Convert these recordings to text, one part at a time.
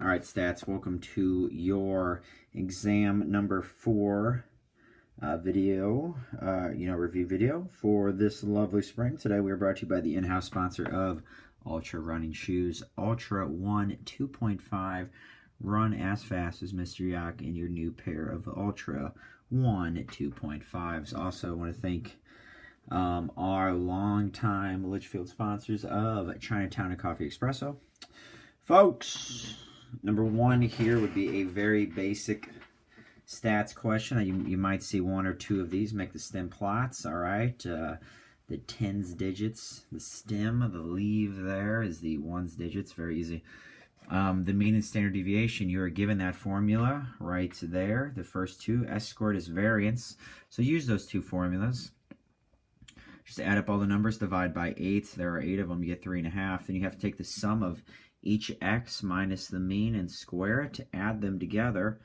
All right, stats, welcome to your exam number 4 video, review video for this lovely spring. Today we are brought to you by the in-house sponsor of Ultra Running Shoes, Ultra 1 2.5. Run as fast as Mr. Yak in your new pair of Ultra 1 2.5s. Also, I want to thank our longtime Litchfield sponsors of Chinatown and Coffee Espresso. Folks, number 1 here would be a very basic stats question. You might see 1 or 2 of these. Make the stem plots, all right? The tens digits, the stem, the leave there is the ones digits, very easy. The mean and standard deviation, you are given that formula right there. The first 2, S squared is variance. So use those 2 formulas. Just add up all the numbers, divide by 8. There are 8 of them, you get 3.5. Then you have to take the sum of each x minus the mean and square it to add them together.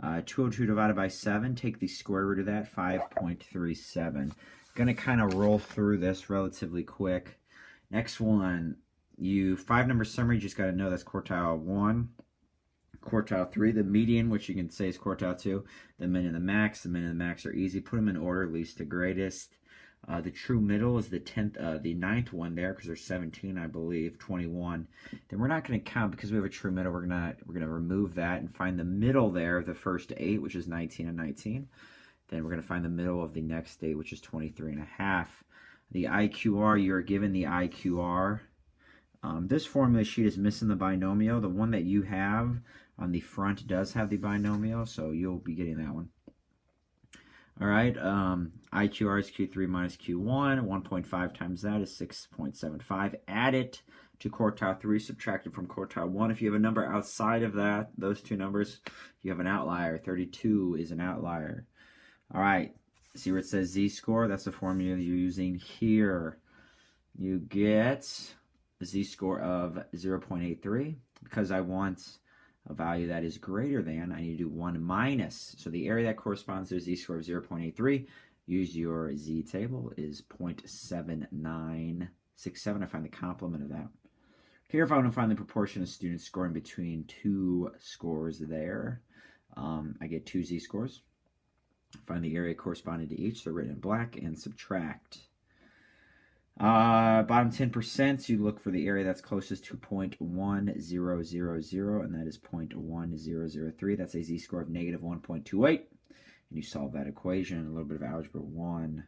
202 divided by 7, take the square root of that, 5.37. Going to kind of roll through this relatively quick. Next one, 5-number summary, you just got to know that's quartile 1, quartile 3, the median, which you can say is quartile 2, the min and the max. The min and the max are easy. Put them in order, least to greatest. The true middle is the 9th one there, because there's 17, I believe, 21. Then we're not going to count because we have a true middle. We're gonna remove that and find the middle there of the first 8, which is 19 and 19. Then we're going to find the middle of the next 8, which is 23.5. The IQR, you're given the IQR. This formula sheet is missing the binomial. The one that you have on the front does have the binomial, so you'll be getting that one. All right, IQR is Q3 minus Q1. 1.5 times that is 6.75. Add it to quartile 3, subtract it from quartile 1. If you have a number outside of that, those 2 numbers, you have an outlier. 32 is an outlier. All right, see where it says z-score? That's the formula you're using here. You get a z-score of 0.83. Because I want a value that is greater than, I need to do 1 minus. So the area that corresponds to a z-score of 0.83, use your z table, is 0.7967. I find the complement of that. Here, if I want to find the proportion of students scoring between 2 scores there, I get 2 z-scores. Find the area corresponding to each, they're written in black, and subtract. Bottom 10%, you look for the area that's closest to 0.1000, and that is 0.1003. That's a z-score of negative 1.28. And you solve that equation. A little bit of algebra 1.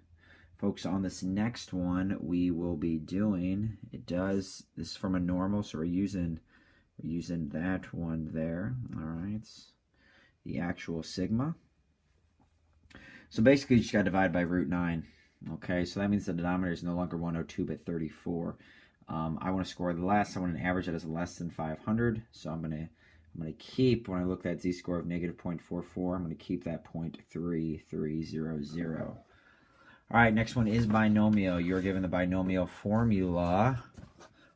Folks, on this next one, we will be doing, this is from a normal, so we're using that one there. All right. The actual sigma. So basically, you just got to divide by root 9. Okay, so that means the denominator is no longer 102 but 34. I want to score the less. I want an average that is less than 500. So I'm gonna keep, when I look at z-score of negative 0.44, I'm gonna keep that 0.3300. All right, next one is binomial. You're given the binomial formula.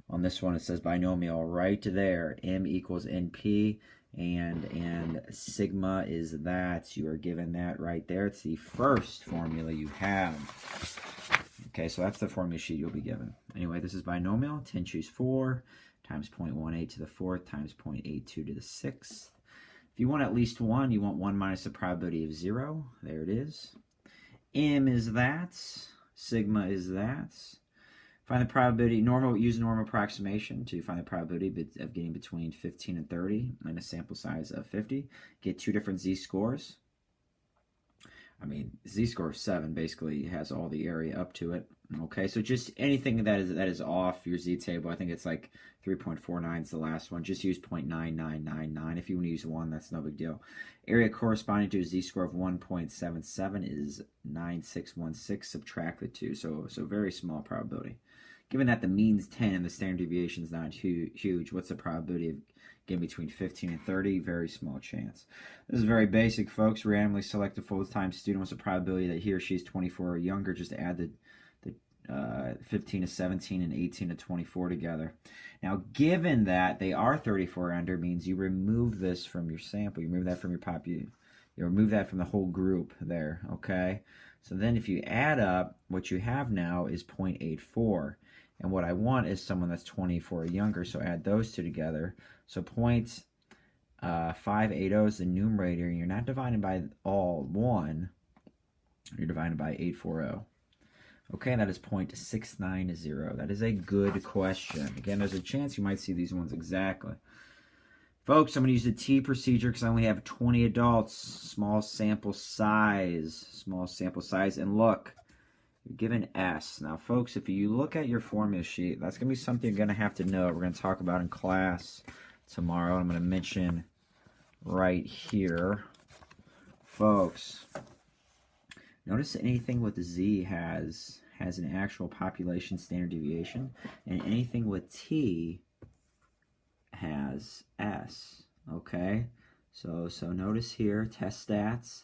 On this one, it says binomial right there. M equals NP. And sigma is that. You are given that right there. It's the first formula you have. Okay, so that's the formula sheet you'll be given. Anyway, this is binomial. 10 choose 4 times 0.18 to the 4th times 0.82 to the 6th. If you want at least 1, you want 1 minus the probability of 0. There it is. M is that. Sigma is that. Find the probability, use normal approximation to find the probability of getting between 15 and 30 in a sample size of 50. Get 2 different z-scores. I mean, z-score of 7 basically has all the area up to it. Okay, so just anything that is off your z-table, I think it's like 3.49 is the last one. Just use 0.9999. If you want to use 1, that's no big deal. Area corresponding to a z-score of 1.77 is 9616. Subtract the 2, so very small probability. Given that the mean's 10 and the standard deviation is not huge, what's the probability of getting between 15 and 30? Very small chance. This is very basic, folks. Randomly select a full-time student. What's the probability that he or she is 24 or younger? Just add the 15 to 17 and 18 to 24 together. Now, given that they are 34 or under, means you remove this from your sample. You remove that from your population. You remove that from the whole group there, okay? So then if you add up, what you have now is 0.84. And what I want is someone that's 24 or younger, so add those 2 together. So 5/8 the numerator, and you're not dividing by all 1, you're dividing by 840. Okay, that is 0.690. That is a good question. Again, there's a chance you might see these ones exactly. Folks, I'm going to use the T procedure because I only have 20 adults. Small sample size. Small sample size. And look, you're given S. Now, folks, if you look at your formula sheet, that's going to be something you're going to have to know. We're going to talk about in class tomorrow. I'm going to mention right here. Folks, notice anything with Z has an actual population standard deviation, and anything with T has S. Okay, so notice here, test stats,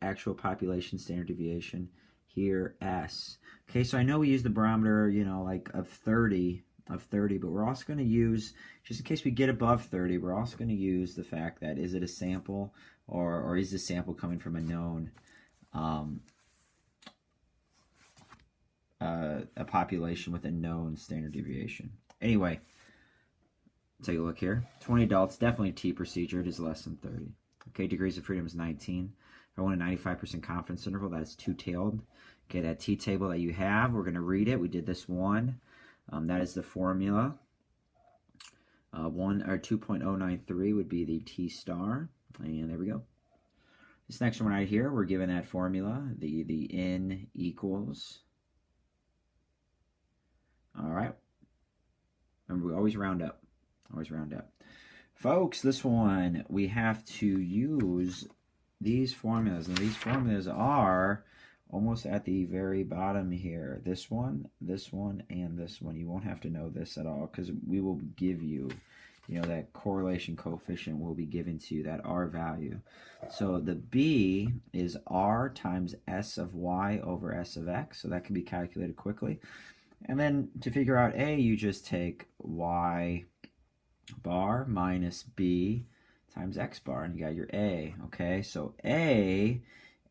actual population standard deviation. Here, S. Okay, so I know we use the barometer, you know, like of 30, but we're also going to use, just in case we get above 30, we're also going to use the fact that is it a sample or is the sample coming from a known a population with a known standard deviation. Anyway, take a look here. 20 adults, definitely T procedure. It is less than 30. Okay, degrees of freedom is 19. If I want a 95% confidence interval, that is two-tailed. Okay, that T table that you have, we're going to read it. We did this one. That is the formula. 2.093 would be the T star. And there we go. This next one right here, we're given that formula. The N equals. All right. Remember, we always round up. Always round up. Folks, this one, we have to use these formulas. And these formulas are almost at the very bottom here. This one, and this one. You won't have to know this at all because we will give you, you know, that correlation coefficient will be given to you, that R value. So the B is R times S of Y over S of X. So that can be calculated quickly. And then to figure out A, you just take Y bar minus B times X bar, and you got your A. Okay, so A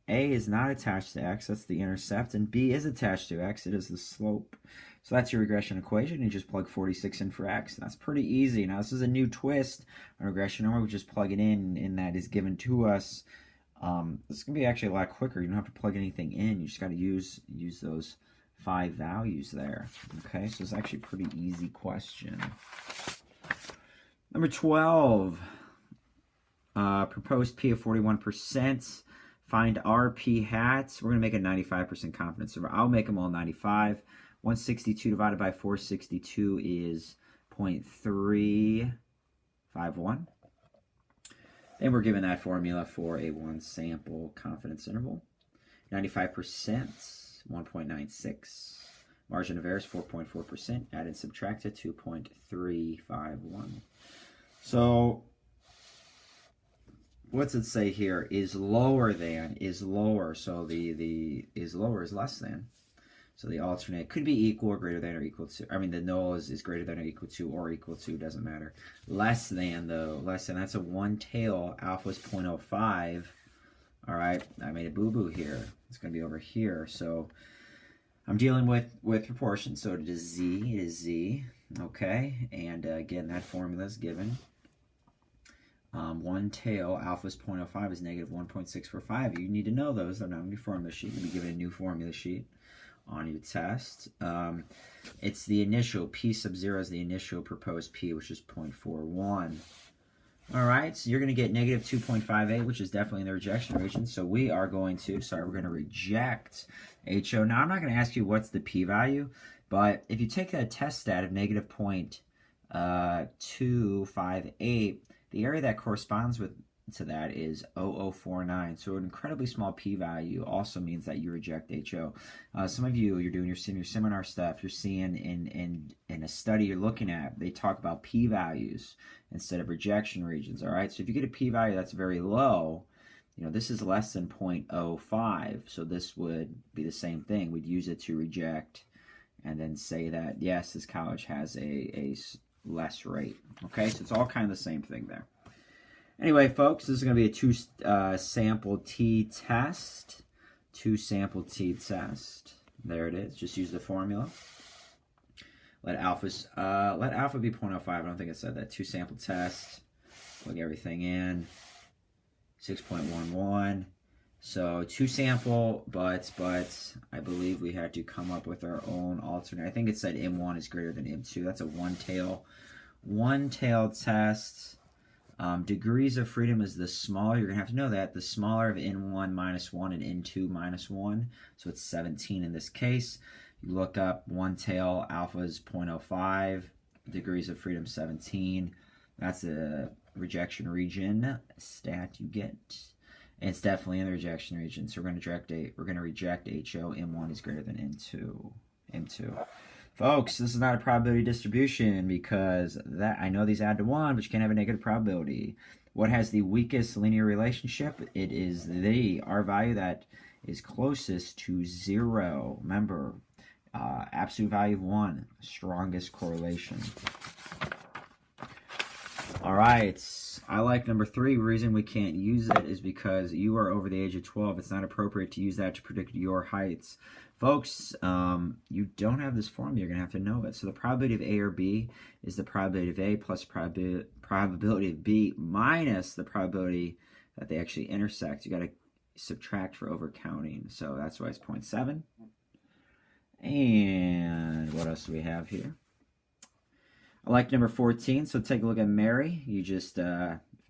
is not attached to X, that's the intercept, and B is attached to X, it is the slope. So that's your regression equation. You just plug 46 in for X. That's pretty easy. Now this is a new twist on regression, or we just plug it in, and that is given to us. This can be actually a lot quicker. You don't have to plug anything in. You just got to use those 5 values there. Okay, so it's actually a pretty easy question. Number 12, proposed P of 41%. Find RP hats. We're going to make a 95% confidence interval. I'll make them all 95. 162 divided by 462 is 0.351. And we're given that formula for a one sample confidence interval. 95%, 1.96. Margin of error is 4.4%. Add and subtract it, 2.351. So what's it say here? Is lower than, is lower. So the is lower is less than. So the alternate could be equal or greater than or equal to. I mean, the null is greater than or equal to, doesn't matter. Less than, though, less than. That's a one tail. Alpha is 0.05. All right, I made a boo-boo here. It's going to be over here. So I'm dealing with proportions. So it is Z. Okay, and again, that formula is given. One tail, alpha is 0.05 is negative 1.645. You need to know those. They're not on your formula sheet. You'll be given a new formula sheet on your test. It's the initial, P sub 0 is the initial proposed P, which is 0.41. All right, so you're going to get negative 2.58, which is definitely in the rejection region. So we are going to, we're going to reject HO. Now, I'm not going to ask you what's the P-value, but if you take a test stat of negative 0.258, the area that corresponds to that is 0049. So an incredibly small p-value also means that you reject HO. Some of you, you're doing your seminar stuff, you're seeing in a study you're looking at, they talk about p-values instead of rejection regions, all right? So if you get a p-value that's very low, you know, this is less than 0.05, so this would be the same thing. We'd use it to reject and then say that, yes, this college has a less rate, okay? So it's all kind of the same thing there. Anyway, folks, this is going to be a two-sample t-test. Two-sample t-test. There it is. Just use the formula. Let alpha be 0.05. I don't think I said that. Two-sample test. plug everything in. 6.11. So 2 sample, but I believe we had to come up with our own alternate. I think it said M1 is greater than M2. That's a one-tail test. Degrees of freedom is the smaller. You're going to have to know that. The smaller of N1 minus 1 and N2 minus 1. So it's 17 in this case. You look up one-tail, alpha is 0.05. Degrees of freedom 17. That's a rejection region stat you get. And it's definitely in the rejection region. So we're going to reject HO. M1 is greater than M2. Folks, this is not a probability distribution because I know these add to 1, but you can't have a negative probability. What has the weakest linear relationship? It is the R value that is closest to 0. Remember, absolute value of 1, strongest correlation. All right, I like number 3. The reason we can't use it is because you are over the age of 12. It's not appropriate to use that to predict your heights. Folks, you don't have this formula. You're going to have to know it. So the probability of A or B is the probability of A plus probability of B minus the probability that they actually intersect. You got to subtract for overcounting. So that's why it's 0.7. And what else do we have here? I like number 14, so take a look at Mary. You just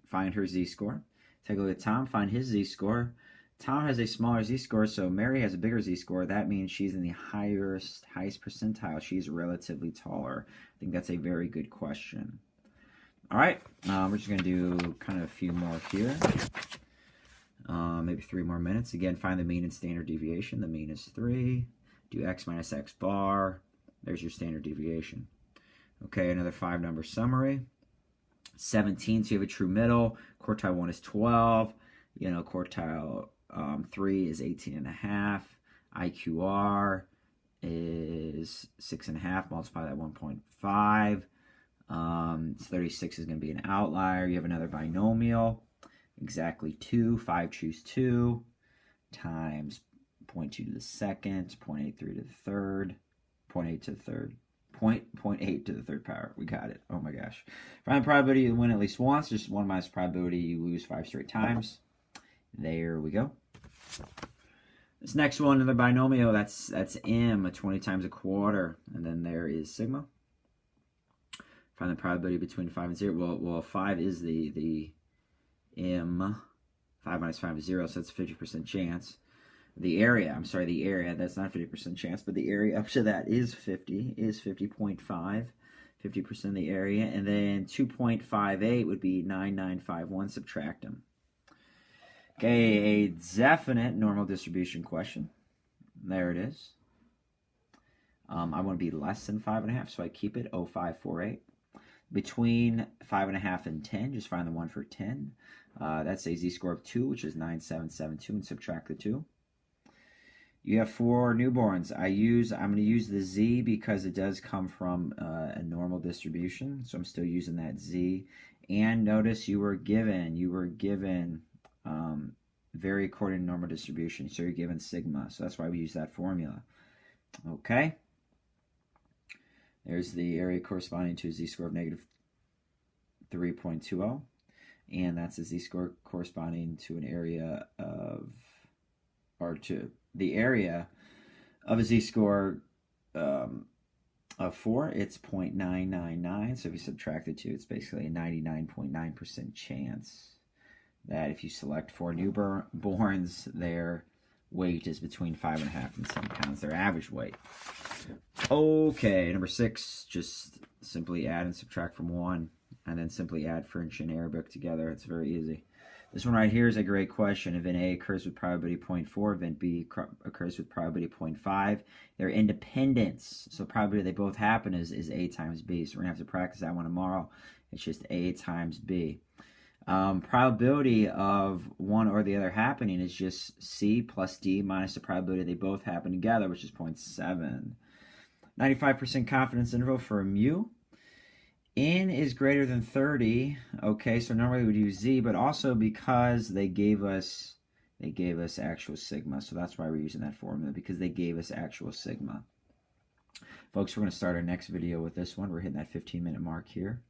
find her z-score. Take a look at Tom, find his z-score. Tom has a smaller z-score, so Mary has a bigger z-score. That means she's in the highest percentile. She's relatively taller. I think that's a very good question. All right, we're just going to do kind of a few more here. Maybe 3 more minutes. Again, find the mean and standard deviation. The mean is 3. Do x minus x bar. There's your standard deviation. Okay, another 5-number summary. 17, so you have a true middle. Quartile 1 is 12. You know, quartile 3 is 18.5. IQR is 6.5. Multiply that 1.5. 36 is going to be an outlier. You have another binomial. Exactly 2. 5 choose 2 times 0.2 to the second, 0.83 to the third, 0.8 to the third. 0.8 to the third power. We got it. Oh my gosh. Find the probability you win at least once. Just 1 minus probability you lose 5 straight times. There we go. This next one, another binomial, that's M, 20 times a quarter. And then there is sigma. Find the probability between 5 and 0. Well 5 is the M. 5 minus 5 is 0, so that's a 50% chance. The area, that's not 50% chance, but the area up to that is 50.5, 50% of the area. And then 2.58 would be 9951, subtract them. Okay, a Tzafenat normal distribution question. There it is. I want to be less than 5.5, so I keep it 0.548. Between 5.5 and 10, just find the one for 10. That's a z-score of 2, which is 9772, and subtract the 2. You have 4 newborns. I'm going to use the z because it does come from a normal distribution, so I'm still using that z. And notice you were given vary according to normal distribution, so you're given sigma. So that's why we use that formula. Okay. There's the area corresponding to a z-score of negative 3.20, and that's a z-score corresponding to an area of, or to the area of a z-score of 4, it's 0.999. So if you subtract the 2, it's basically a 99.9% chance that if you select 4 newborns, their weight is between 5.5 and 10 pounds, their average weight. Okay, number 6, just simply add and subtract from 1, and then simply add French and Arabic together. It's very easy. This one right here is a great question. Event A occurs with probability 0.4. Event B occurs with probability 0.5. They're independents. So probability they both happen is A times B. So we're going to have to practice that one tomorrow. It's just A times B. Probability of one or the other happening is just C plus D minus the probability they both happen together, which is 0.7. 95% confidence interval for mu. N is greater than 30. Okay, so normally we would use Z, but also because they gave us actual sigma. So that's why we're using that formula, because they gave us actual sigma. Folks, we're going to start our next video with this one. We're hitting that 15-minute mark here.